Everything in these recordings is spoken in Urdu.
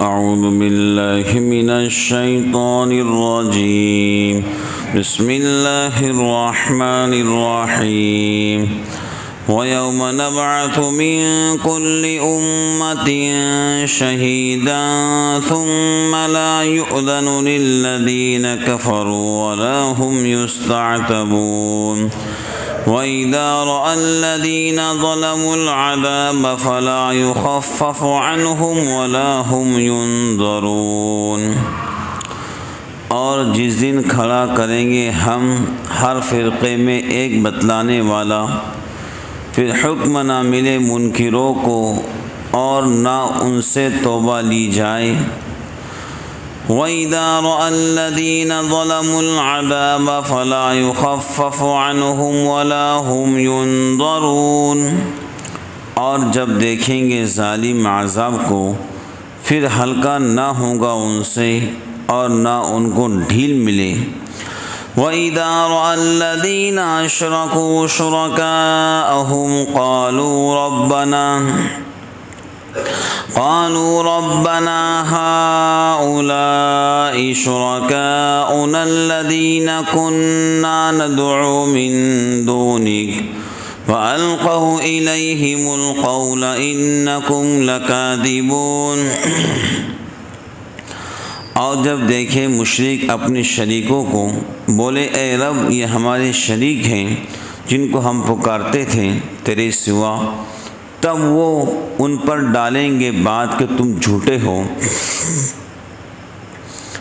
أعوذ بالله من الشيطان الرجيم بسم الله الرحمن الرحيم ويوم نبعث من كل أمة شهيدا ثم لا يؤذن للذين كفروا ولا هم يستعتبون وَإِذَا رَأَى الَّذِينَ ظَلَمُوا الْعَذَابَ فَلَا يُخَفَّفُ عَنْهُمْ وَلَا هُمْ يُنظَرُونَ۔ اور جس دن کھڑا کریں گے ہم ہر فرقے میں ایک بتلانے والا، پھر حکم نہ ملے منکروں کو اور نہ ان سے توبہ لی جائے۔ وَإِذَا رَأَى الَّذِينَ ظَلَمُوا الْعَذَابَ فَلَا يُخَفَّفُ عَنْهُمْ وَلَا هُمْ يُنظَرُونَ۔ اور جب دیکھیں گے ظالم عذاب کو، پھر ہلکا نہ ہوگا ان سے اور نہ ان کو ڈھیل ملے۔ وَإِذَا رَأَى الَّذِينَ أَشْرَكُوا شُرَكَاءَهُمْ قالوا ربنا هؤلاء شركاؤنا الذين كنا ندعو من دونك فألقوا إليهم القول إنكم لكاذبون۔ اور جب دیکھے مشرک اپنے شریکوں کو، بولے اے رب یہ ہمارے شریک ہیں جن کو ہم پکارتے تھے تیرے سوا، تب وہ ان پر ڈالیں گے بات کہ تم جھوٹے ہو۔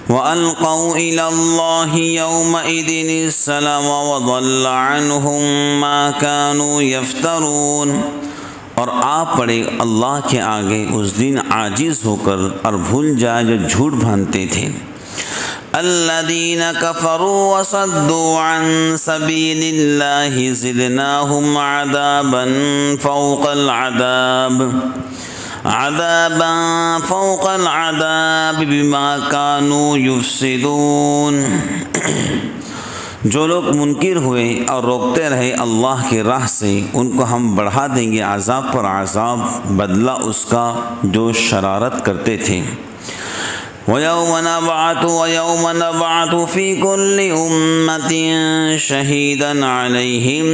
وَأَلْقَوْا إِلَى اللَّهِ يَوْمَئِذٍ السَّلَامَ وَضَلَّ عَنْهُمْ مَا كَانُوا يَفْتَرُونَ۔ اور آ پڑے اللہ کے آگے اس دن عاجز ہو کر اور بھول جائے جو جھوٹ بھانتے تھے۔ الذين كفروا وصدوا عن سبيل الله زدناهم عذابا فوق العذاب بما كانوا يفسدون۔ جو لوگ منکر ہوئے اور روکتے رہے اللہ کی راہ سے، ان کو ہم بڑھا دیں گے عذاب پر عذاب، بدلہ اس کا جو شرارت کرتے تھے۔ وَيَوْمَ نَبْعَثُ فِي كُلِّ أُمَّةٍ شَهِيدًا عَلَيْهِمْ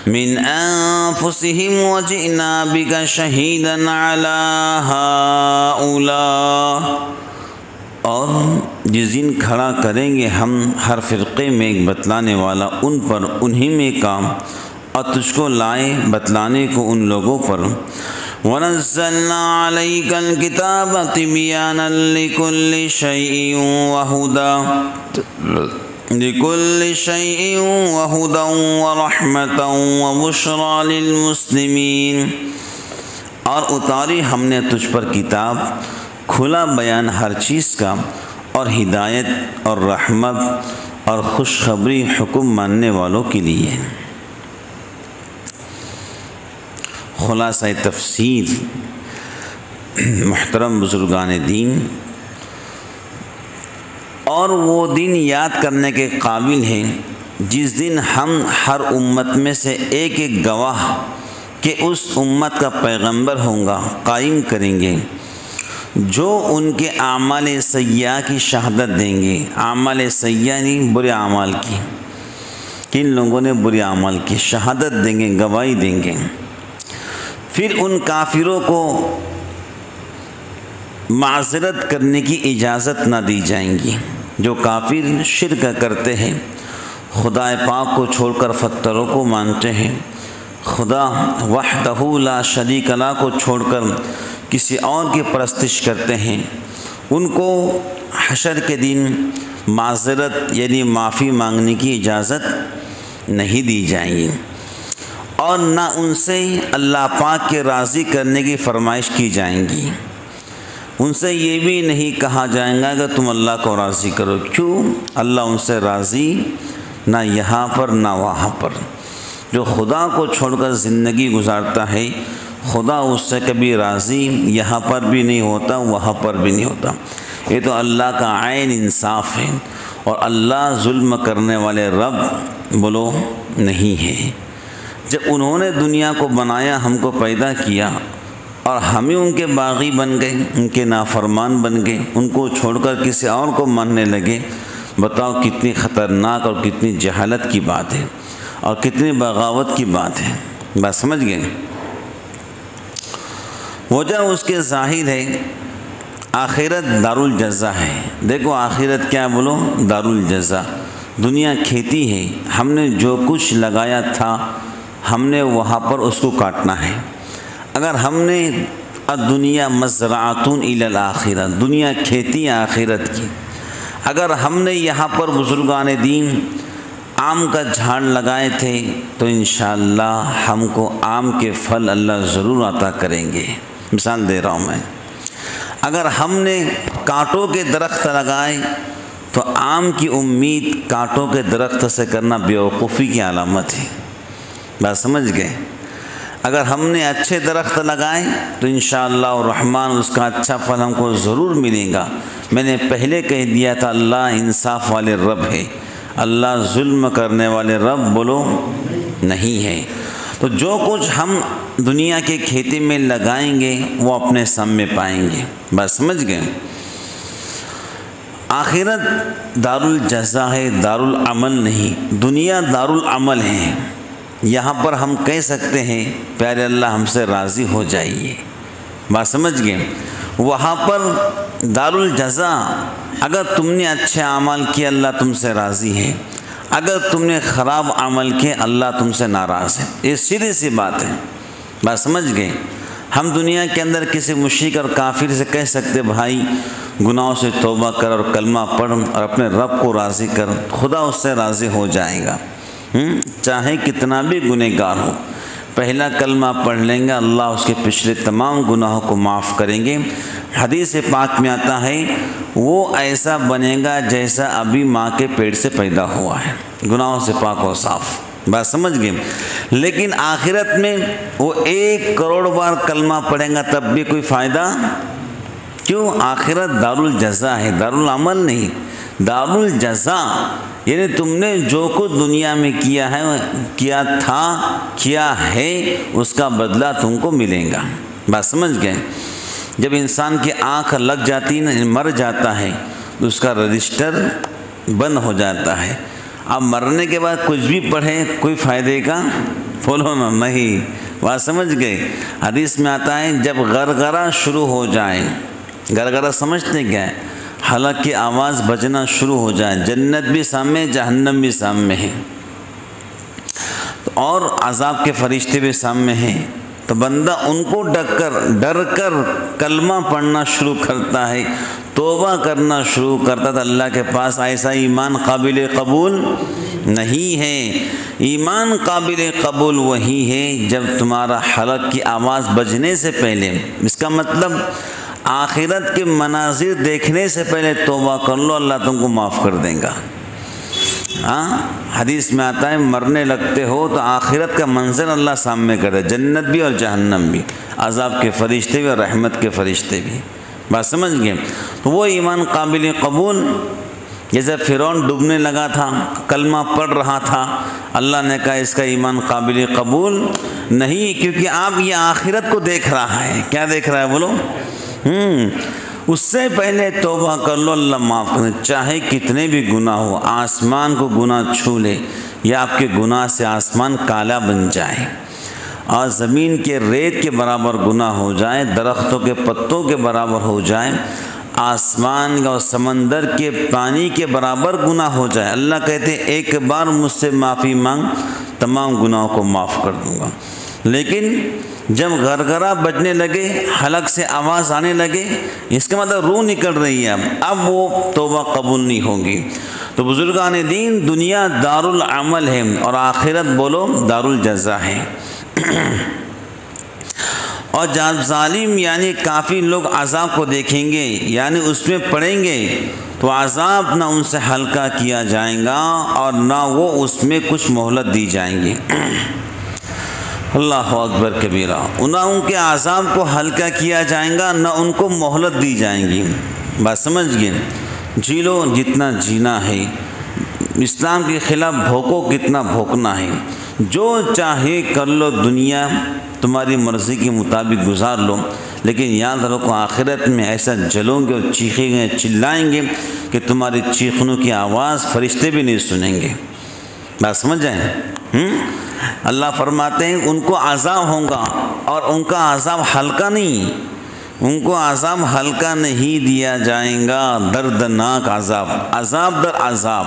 مِنْ أَنفُسِهِمْ وَجِئْنَا بِكَ شَهِيدًا عَلَى هَؤُلَاءِ۔ اور جس دن کھڑا کریں گے ہم ہر فرقے میں ایک بتلانے والا ان پر، انہی میں کام، اور تجھ کو لائے بتلانے کو ان لوگوں پر۔ وَنَزَّلْنَا عَلَيْكَ الْكِتَابَ تِبْيَانًا لِكُلِّ شَيْءٍ وَهُدًى وَرَحْمَةً وَبُشْرَى لِلْمُسْلِمِينَ۔ اور اتاری ہم نے تجھ پر کتاب، کھلا بیان ہر چیز کا، اور ہدایت اور رحمت اور خوشخبری حکم ماننے والوں کے لیے۔ خلاصہ تفسیر، محترم بزرگان دین، اور وہ دن یاد کرنے کے قابل ہیں جس دن ہم ہر امت میں سے ایک ایک گواہ کہ اس امت کا پیغمبر ہوں گا قائم کریں گے، جو ان کے اعمال سیئہ کی شہادت دیں گے۔ اعمال سیئہ نہیں، برے اعمال کی، کن لوگوں نے برے اعمال کی شہادت دیں گے، گواہی دیں گے۔ پھر ان کافروں کو معذرت کرنے کی اجازت نہ دی جائیں گی۔ جو کافر شرک کرتے ہیں، خدا پاک کو چھوڑ کر پتھروں کو مانتے ہیں، خدا وحدہ لا شریک لہ کو چھوڑ کر کسی اور کی پرستش کرتے ہیں، ان کو حشر کے دن معذرت یعنی معافی مانگنے کی اجازت نہیں دی جائیں گی، اور نہ ان سے اللہ پاک کے راضی کرنے کی فرمائش کی جائیں گی۔ ان سے یہ بھی نہیں کہا جائے گا کہ تم اللہ کو راضی کرو، کیوں؟ اللہ ان سے راضی نہ یہاں پر نہ وہاں پر۔ جو خدا کو چھوڑ کر زندگی گزارتا ہے، خدا اس سے کبھی راضی یہاں پر بھی نہیں ہوتا، وہاں پر بھی نہیں ہوتا۔ یہ تو اللہ کا عین انصاف ہے، اور اللہ ظلم کرنے والے رب بولو نہیں ہے۔ جب انہوں نے دنیا کو بنایا، ہم کو پیدا کیا، اور ہم ہی ان کے باغی بن گئے، ان کے نافرمان بن گئے، ان کو چھوڑ کر کسی اور کو ماننے لگے۔ بتاؤ کتنی خطرناک اور کتنی جہالت کی بات ہے اور کتنی بغاوت کی بات ہے۔ بات سمجھ گئے؟ وجہ اس کے ظاہر ہے، آخرت دار الجزا ہے۔ دیکھو آخرت کیا بولو؟ دار الجزا۔ دنیا کھیتی ہے، ہم نے جو کچھ لگایا تھا ہم نے وہاں پر اس کو کاٹنا ہے۔ اگر ہم نے الدنیا مزرعۃ الی الآخرہ، دنیا کھیتی آخرت کی، اگر ہم نے یہاں پر بزرگان دین آم کا جھاڑ لگائے تھے تو انشاءاللہ ہم کو آم کے پھل اللہ ضرور عطا کریں گے۔ مثال دے رہا ہوں میں، اگر ہم نے کانٹوں کے درخت لگائے تو آم کی امید کانٹوں کے درخت سے کرنا بیوقوفی کی علامت ہے۔ بات سمجھ گئے؟ اگر ہم نے اچھے درخت لگائے تو انشاءاللہ الرحمن اس کا اچھا پھل ہم کو ضرور ملے گا۔ میں نے پہلے کہہ دیا تھا اللہ انصاف والے رب ہے، اللہ ظلم کرنے والے رب بولو نہیں ہے۔ تو جو کچھ ہم دنیا کے کھیتی میں لگائیں گے وہ اپنے سامنے پائیں گے۔ بات سمجھ گئے؟ آخرت دار الجزا ہے، دار العمل نہیں۔ دنیا دار العمل ہے، یہاں پر ہم کہہ سکتے ہیں پیارے اللہ ہم سے راضی ہو جائیے۔ بات سمجھ گئے؟ وہاں پر دار الجزا، اگر تم نے اچھے اعمال کیے اللہ تم سے راضی ہے، اگر تم نے خراب عمل کیے اللہ تم سے ناراض ہے۔ یہ سیدھی سی بات ہے۔ بات سمجھ گئے؟ ہم دنیا کے اندر کسی مشرک اور کافر سے کہہ سکتے بھائی گناہوں سے توبہ کر اور کلمہ پڑھ اور اپنے رب کو راضی کر، خدا اس سے راضی ہو جائے گا، چاہے کتنا بھی گنہگار ہو۔ پہلا کلمہ پڑھ لیں گے اللہ اس کے پچھلے تمام گناہوں کو معاف کریں گے۔ حدیث پاک میں آتا ہے وہ ایسا بنے گا جیسا ابھی ماں کے پیٹ سے پیدا ہوا ہے، گناہوں سے پاک و صاف۔ بات سمجھ گئے؟ لیکن آخرت میں وہ 1 کروڑ بار کلمہ پڑھیں گا تب بھی کوئی فائدہ، کیوں؟ آخرت دار الجزا ہے، دار العمل نہیں، دار الجزا۔ یعنی تم نے جو کچھ دنیا میں کیا ہے، کیا تھا، کیا ہے، اس کا بدلہ تم کو ملے گا۔ بات سمجھ گئے؟ جب انسان کی آنکھ لگ جاتی ہے، مر جاتا ہے تو اس کا رجسٹر بند ہو جاتا ہے۔ اب مرنے کے بعد کچھ بھی پڑھے کوئی فائدے کا بولو نا نہیں۔ بات سمجھ گئے؟ حدیث میں آتا ہے جب غرغرہ شروع ہو جائے، غرغرہ سمجھتے کیا ہے؟ حلق کی آواز بجنا شروع ہو جائے، جنت بھی سامنے جہنم بھی سامنے ہے اور عذاب کے فرشتے بھی سامنے ہیں، تو بندہ ان کو ڈر کر کلمہ پڑھنا شروع کرتا ہے، توبہ کرنا شروع کرتا ہے۔ اللہ کے پاس ایسا ایمان قابل قبول نہیں ہے۔ ایمان قابل قبول وہی ہے جب تمہارا حلق کی آواز بجنے سے پہلے، اس کا مطلب آخرت کے مناظر دیکھنے سے پہلے توبہ کر لو، اللہ تم کو معاف کر دے گا۔ ہاں حدیث میں آتا ہے مرنے لگتے ہو تو آخرت کا منظر اللہ سامنے کر دے، جنت بھی اور جہنم بھی، عذاب کے فرشتے بھی اور رحمت کے فرشتے بھی۔ بات سمجھ گئے؟ تو وہ ایمان قابل قبول، جیسے فرعون ڈوبنے لگا تھا، کلمہ پڑھ رہا تھا، اللہ نے کہا اس کا ایمان قابل قبول نہیں، کیونکہ آپ یہ آخرت کو دیکھ رہا ہے۔ کیا دیکھ رہا ہے بولو؟ اس سے پہلے توبہ کر لو، اللہ معاف کرے، چاہے کتنے بھی گناہ ہو، آسمان کو گناہ چھو لے یا آپ کے گناہ سے آسمان کالا بن جائے اور زمین کے ریت کے برابر گناہ ہو جائے، درختوں کے پتوں کے برابر ہو جائے، آسمان اور سمندر کے پانی کے برابر گناہ ہو جائے، اللہ کہتے ہیں ایک بار مجھ سے معافی مانگ تمام گناہوں کو معاف کر دوں گا۔ لیکن جب غرغرہ بجنے لگے، حلق سے آواز آنے لگے، اس کا مطلب روح نکل رہی ہے، اب وہ توبہ قبول نہیں ہوگی۔ تو بزرگان دین دنیا دار العمل ہے اور آخرت بولو دار الجزا ہے۔ اور جب ظالم یعنی کافی لوگ عذاب کو دیکھیں گے، یعنی اس میں پڑیں گے تو عذاب نہ ان سے ہلکا کیا جائے گا اور نہ وہ اس میں کچھ مہلت دی جائیں گی۔ اللہ اکبر کبیرہ، نہ ان کے عذاب کو ہلکا کیا جائے گا نہ ان کو مہلت دی جائیں گی۔ بات سمجھ گئے؟ جی لو جتنا جینا ہے، اسلام کے خلاف بھوکو کتنا بھوکنا ہے، جو چاہے کر لو، دنیا تمہاری مرضی کے مطابق گزار لو، لیکن یاد رکھو آخرت میں ایسا جلو گے اور چیخیں گے، چلائیں گے کہ تمہاری چیخنوں کی آواز فرشتے بھی نہیں سنیں گے۔ بات سمجھ جائیں؟ اللہ فرماتے ہیں ان کو عذاب ہوگا، اور ان کا عذاب ہلکا نہیں، ان کو عذاب ہلکا نہیں دیا جائے گا، دردناک عذاب، عذاب در عذاب،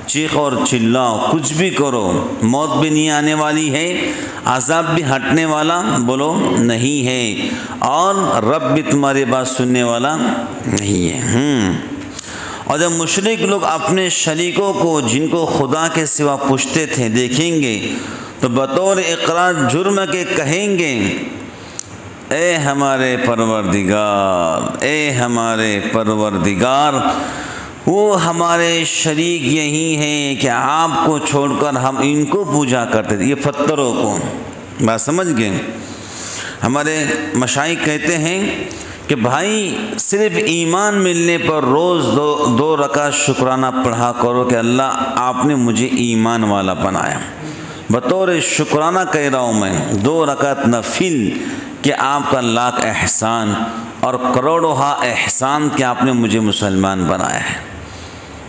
چیخ اور چلاؤ، کچھ بھی کرو، موت بھی نہیں آنے والی ہے، عذاب بھی ہٹنے والا بولو نہیں ہے، اور رب بھی تمہاری بات سننے والا نہیں ہے۔ اور جب مشرک لوگ اپنے شریکوں کو جن کو خدا کے سوا پوچھتے تھے دیکھیں گے تو بطور اقرار جرم کے کہیں گے، اے ہمارے پروردگار، اے ہمارے پروردگار، وہ ہمارے شریک یہی ہیں کہ آپ کو چھوڑ کر ہم ان کو پوجا کرتے تھے، یہ پتھروں کو۔ بات سمجھ گئے؟ ہمارے مشائخ کہتے ہیں کہ بھائی صرف ایمان ملنے پر روز دو رکعت شکرانہ پڑھا کرو کہ اللہ آپ نے مجھے ایمان والا بنایا، بطور شکرانہ کہہ رہا ہوں میں، 2 رکعت نفل کہ آپ کا لاکھ احسان اور کروڑوں احسان کہ آپ نے مجھے مسلمان بنایا ہے،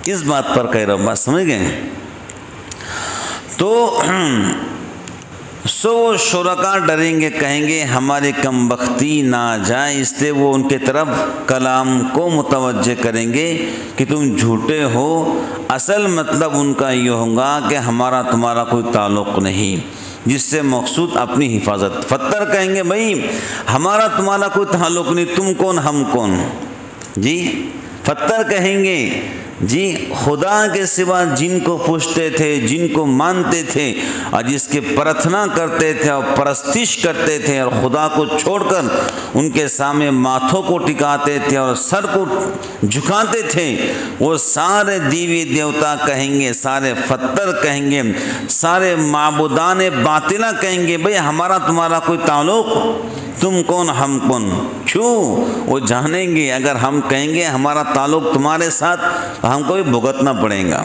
اس بات پر کہہ رہا ہوں۔ بات سمجھ گئے؟ تو سو شرکا ڈریں گے، کہیں گے ہماری کم بختی ناجائز، اس لیے وہ ان کے طرف کلام کو متوجہ کریں گے کہ تم جھوٹے ہو۔ اصل مطلب ان کا یہ ہوگا کہ ہمارا تمہارا کوئی تعلق نہیں، جس سے مقصود اپنی حفاظت۔ پتھر کہیں گے بھائی ہمارا تمہارا کوئی تعلق نہیں، تم کون ہم کون؟ جی پتھر کہیں گے جی خدا کے سوا جن کو پوچھتے تھے، جن کو مانتے تھے اور جس کے پرارتھنا کرتے تھے اور پرستش کرتے تھے اور خدا کو چھوڑ کر ان کے سامنے ماتھوں کو ٹکاتے تھے اور سر کو جھکاتے تھے، وہ سارے دیوی دیوتا کہیں گے، سارے پتھر کہیں گے، سارے معبودان باطلہ کہیں گے بھئی ہمارا تمہارا کوئی تعلق، تم کون ہم کون؟ کیوں؟ وہ جانیں گے اگر ہم کہیں گے ہمارا تعلق تمہارے ساتھ تو ہم کو بھی بھگتنا پڑے گا۔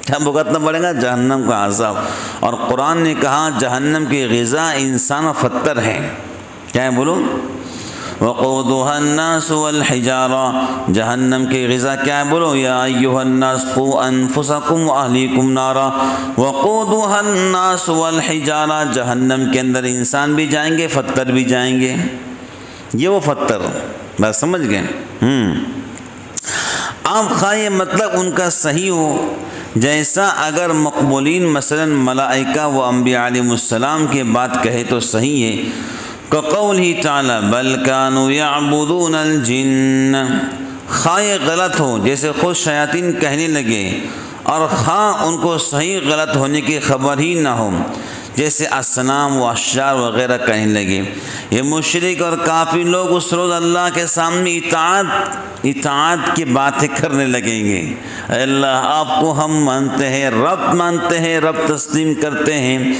کیا بھگتنا پڑے گا؟ جہنم کا عذاب۔ اور قرآن نے کہا جہنم کی غذا انسان و پتھر ہے۔ کیا ہے بولو؟ وقودها الناس والحجارہ، جہنم کی غذا کیا ہے بولو؟ یا ایھا الناس قوا انفسکم واہلیکم نارا وقودها الناس والحجارہ، جہنم کے اندر انسان بھی جائیں گے، پتھر بھی جائیں گے۔ یہ وہ پتھر، بات سمجھ گئے؟ آپ خواہ یہ مطلب ان کا صحیح ہو، جیسا اگر مقبولین مثلا ملائکہ و انبیاء علیہ السلام کے بات کہے تو صحیح ہے، قولہ تعالی بل کانوا یعبدون الجن، خواہ غلط ہو جیسے خود شیاطین کہنے لگے، اور خواہ ان کو صحیح غلط ہونے کی خبر ہی نہ ہو جیسے اصنام و اشجار وغیرہ کہنے لگے۔ یہ مشرک اور کافر لوگ اس روز اللہ کے سامنے اطاعت کی باتیں کرنے لگیں گے۔ اے اللہ آپ کو ہم مانتے ہیں، رب مانتے ہیں، رب تسلیم کرتے ہیں۔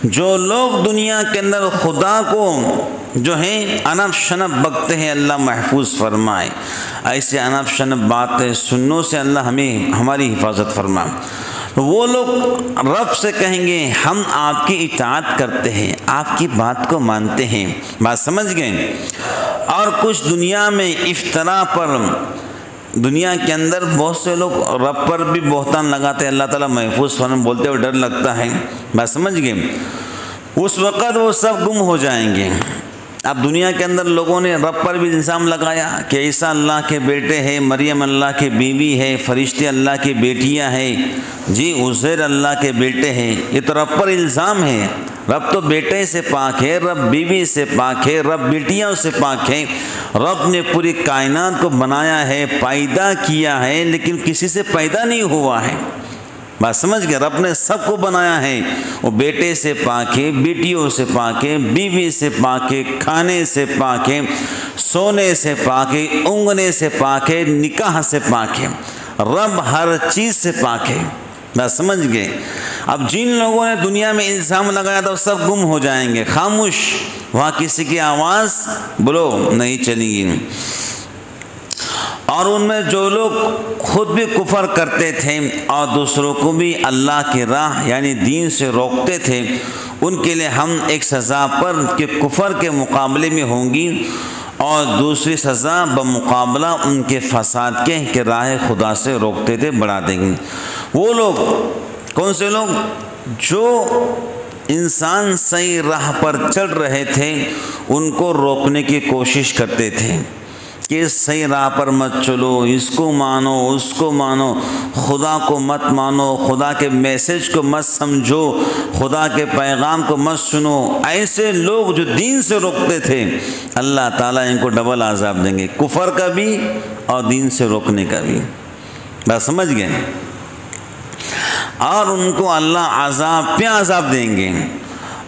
جو لوگ دنیا کے اندر خدا کو جو ہیں انف شنف بکتے ہیں، اللہ محفوظ فرمائے، ایسے انف شنف باتیں سنوں سے اللہ ہماری حفاظت فرمائے۔ وہ لوگ رب سے کہیں گے ہم آپ کی اطاعت کرتے ہیں، آپ کی بات کو مانتے ہیں۔ بات سمجھ گئے؟ اور کچھ دنیا میں افطرا پر، دنیا کے اندر بہت سے لوگ رب پر بھی بہتان لگاتے ہیں، اللہ تعالیٰ محفوظ فرمائے بولتے ہوئے ڈر لگتا ہے۔ بات سمجھ گئے؟ اس وقت وہ سب گم ہو جائیں گے۔ اب دنیا کے اندر لوگوں نے رب پر بھی الزام لگایا کہ عیسیٰ اللہ کے بیٹے ہیں، مریم اللہ کی بیوی ہے، فرشتے اللہ کی بیٹیاں ہیں، جی عزیر اللہ کے بیٹے ہیں، یہ تو رب پر الزام ہے۔ رب تو بیٹے سے پاک ہے، رب بیوی سے پاک ہے، رب بیٹیاں سے پاک ہے، رب نے پوری کائنات کو بنایا ہے، پیدا کیا ہے، لیکن کسی سے پیدا نہیں ہوا ہے۔ بات سمجھ گئے؟ رب نے سب کو بنایا ہے، وہ بیٹے سے پاک ہے، بیٹیوں سے پاک ہے، بیوی سے پاک ہے، کھانے سے پاک ہے، سونے سے پاک ہے، اونگنے سے پاک ہے، نکاح سے پاک ہے، رب ہر چیز سے پاک ہے۔ بات سمجھ گئے؟ اب جن لوگوں نے دنیا میں الزام لگایا تھا وہ سب گم ہو جائیں گے، خاموش، وہاں کسی کی آواز بولو نہیں چلے گی۔ اور ان میں جو لوگ خود بھی کفر کرتے تھے اور دوسروں کو بھی اللہ کی راہ یعنی دین سے روکتے تھے، ان کے لیے ہم ایک سزا پر کہ کفر کے مقابلے میں ہوں گی، اور دوسری سزا بمقابلہ ان کے فساد کے کہ راہ خدا سے روکتے تھے بڑھا دیں گے۔ وہ لوگ کون سے لوگ؟ جو انسان صحیح راہ پر چل رہے تھے ان کو روکنے کی کوشش کرتے تھے کہ صحیح راہ پر مت چلو، اس کو مانو، اس کو مانو، خدا کو مت مانو، خدا کے میسج کو مت سمجھو، خدا کے پیغام کو مت سنو۔ ایسے لوگ جو دین سے روکتے تھے اللہ تعالیٰ ان کو ڈبل عذاب دیں گے، کفر کا بھی اور دین سے روکنے کا بھی۔ بات سمجھ گئے؟ اور ان کو اللہ عذاب پہ عذاب دیں گے،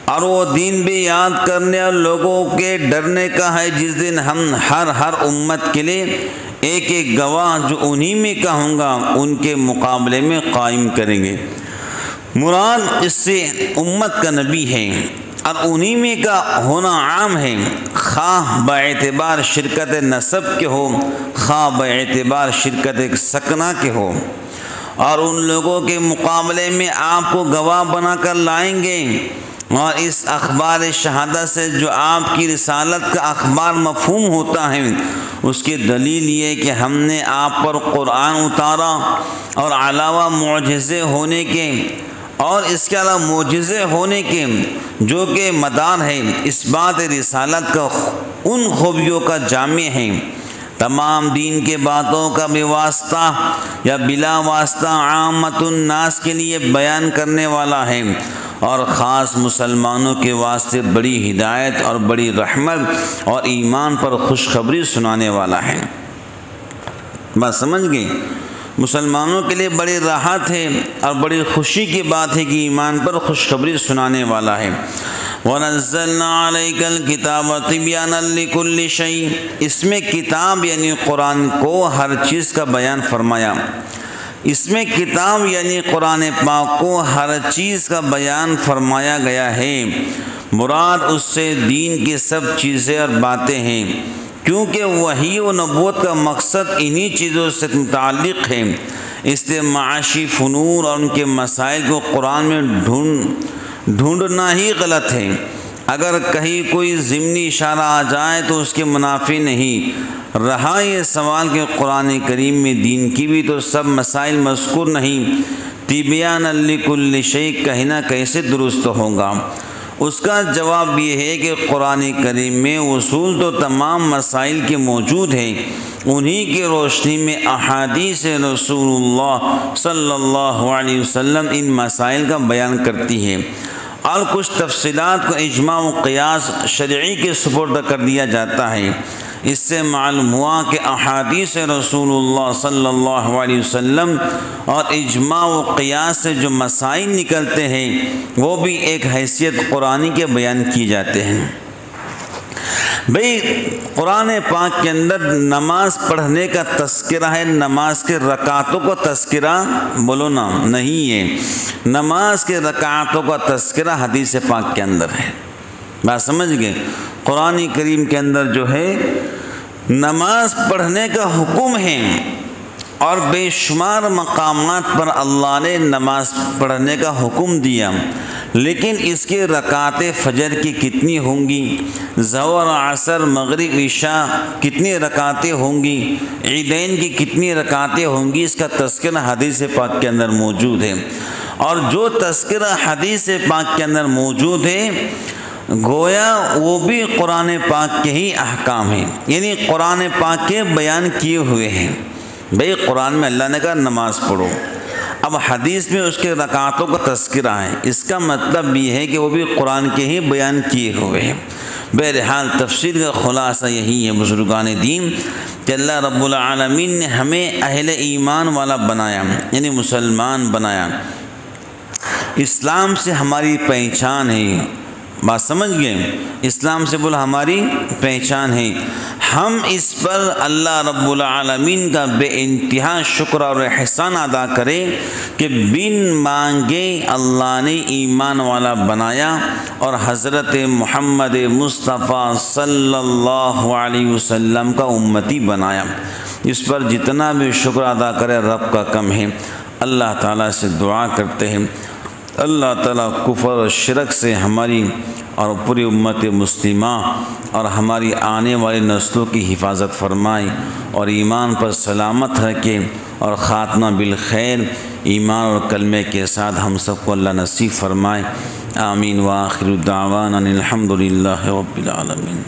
اور وہ دین بھی یاد کرنے اور لوگوں کے ڈرنے کا ہے جس دن ہم ہر امت کے لیے ایک ایک گواہ جو انہی میں کا ہوں گا ان کے مقابلے میں قائم کریں گے۔ مراد اس سے امت کا نبی ہے اور انہی میں کا ہونا عام ہے، خواہ باعتبار شرکت نسب کے ہو، خواہ باعتبار شرکت سکنہ کے ہو، اور ان لوگوں کے مقابلے میں آپ کو گواہ بنا کر لائیں گے۔ اور اس اخبار شہادت سے جو آپ کی رسالت کا اخبار مفہوم ہوتا ہے اس کی دلیل یہ کہ ہم نے آپ پر قرآن اتارا، اور علاوہ معجزے ہونے کے اور اس کے علاوہ معجزے ہونے کے جو کہ مدار ہے اس بات رسالت کا ان خوبیوں کا جامع ہے، تمام دین کے باتوں کا بے واسطہ یا بلا واسطہ عامت الناس کے لیے بیان کرنے والا ہے، اور خاص مسلمانوں کے واسطے بڑی ہدایت اور بڑی رحمت اور ایمان پر خوشخبری سنانے والا ہے۔ بات سمجھ گئے؟ مسلمانوں کے لیے بڑی راحت ہے اور بڑی خوشی کی بات ہے کہ ایمان پر خوشخبری سنانے والا ہے۔ وَنَزَّلْنَا عَلَيْكَ الْكِتَابَ تِبْيَانًا لِكُلِّ شَيْءٍ، اس میں کتاب یعنی قرآن کو ہر چیز کا بیان فرمایا۔ اس میں کتاب یعنی قرآن پاک کو ہر چیز کا بیان فرمایا گیا ہے، مراد اس سے دین کی سب چیزیں اور باتیں ہیں، کیونکہ وحی و نبوت کا مقصد انہی چیزوں سے متعلق ہے، اس لیے معاشی فنون اور ان کے مسائل کو قرآن میں ڈھونڈنا ہی غلط ہے۔ اگر کہیں کوئی ضمنی اشارہ آ جائے تو اس کے منافی نہیں۔ رہا یہ سوال کہ قرآن کریم میں دین کی بھی تو سب مسائل مذکور نہیں، تبیانا لکل شیء کہنا کیسے درست ہوگا؟ اس کا جواب یہ ہے کہ قرآن کریم میں اصول تو تمام مسائل کے موجود ہیں، انہی کی روشنی میں احادیث رسول اللہ صلی اللہ علیہ وسلم ان مسائل کا بیان کرتی ہے، اور کچھ تفصیلات کو اجماع و قیاس شرعی کے سپرد کر دیا جاتا ہے۔ اس سے معلوم ہوا کہ احادیث رسول اللہ صلی اللہ علیہ وسلم اور اجماع و قیاس سے جو مسائل نکلتے ہیں وہ بھی ایک حیثیت قرآنی کے بیان کیے جاتے ہیں۔ بھئی قرآن پاک کے اندر نماز پڑھنے کا تذکرہ ہے، نماز کے رکعتوں کا تذکرہ بولو نا نہیں ہے، نماز کے رکعتوں کا تذکرہ حدیث پاک کے اندر ہے۔ بات سمجھ گئے؟ قرآن کریم کے اندر جو ہے نماز پڑھنے کا حکم ہے، اور بے شمار مقامات پر اللہ نے نماز پڑھنے کا حکم دیا، لیکن اس کے رکعت فجر کی کتنی ہوں گی، ظہر عصر مغرب عشاء کتنی رکعتیں ہوں گی، عیدین کی کتنی رکعتیں ہوں گی، اس کا تذکرہ حدیث پاک کے اندر موجود ہے۔ اور جو تذکرہ حدیث پاک کے اندر موجود ہے گویا وہ بھی قرآن پاک کے ہی احکام ہیں، یعنی قرآن پاک کے بیان کیے ہوئے ہیں۔ بھئی قرآن میں اللہ نے کہا نماز پڑھو، اب حدیث میں اس کے رکعتوں کا تذکرہ ہے، اس کا مطلب یہ ہے کہ وہ بھی قرآن کے ہی بیان کیے ہوئے ہیں۔ بہرحال تفسیر کا خلاصہ یہی ہے بزرگان دین کہ اللہ رب العالمین نے ہمیں اہل ایمان والا بنایا، یعنی مسلمان بنایا، اسلام سے ہماری پہچان ہے۔ بات سمجھ گئے؟ اسلام سے بولا ہماری پہچان ہے، ہم اس پر اللہ رب العالمین کا بے انتہا شکر اور احسان ادا کریں کہ بن مانگے اللہ نے ایمان والا بنایا اور حضرت محمد مصطفیٰ صلی اللہ علیہ وسلم کا امتی بنایا۔ اس پر جتنا بھی شکر ادا کرے رب کا کم ہے۔ اللہ تعالیٰ سے دعا کرتے ہیں اللہ تعالیٰ کفر و شرک سے ہماری اور پوری امت مسلمہ اور ہماری آنے والی نسلوں کی حفاظت فرمائے اور ایمان پر سلامت رکھے اور خاتمہ بالخیر ایمان اور کلمے کے ساتھ ہم سب کو اللہ نصیب فرمائے۔ آمین وآخر دعوانا الحمدللہ رب العالمین۔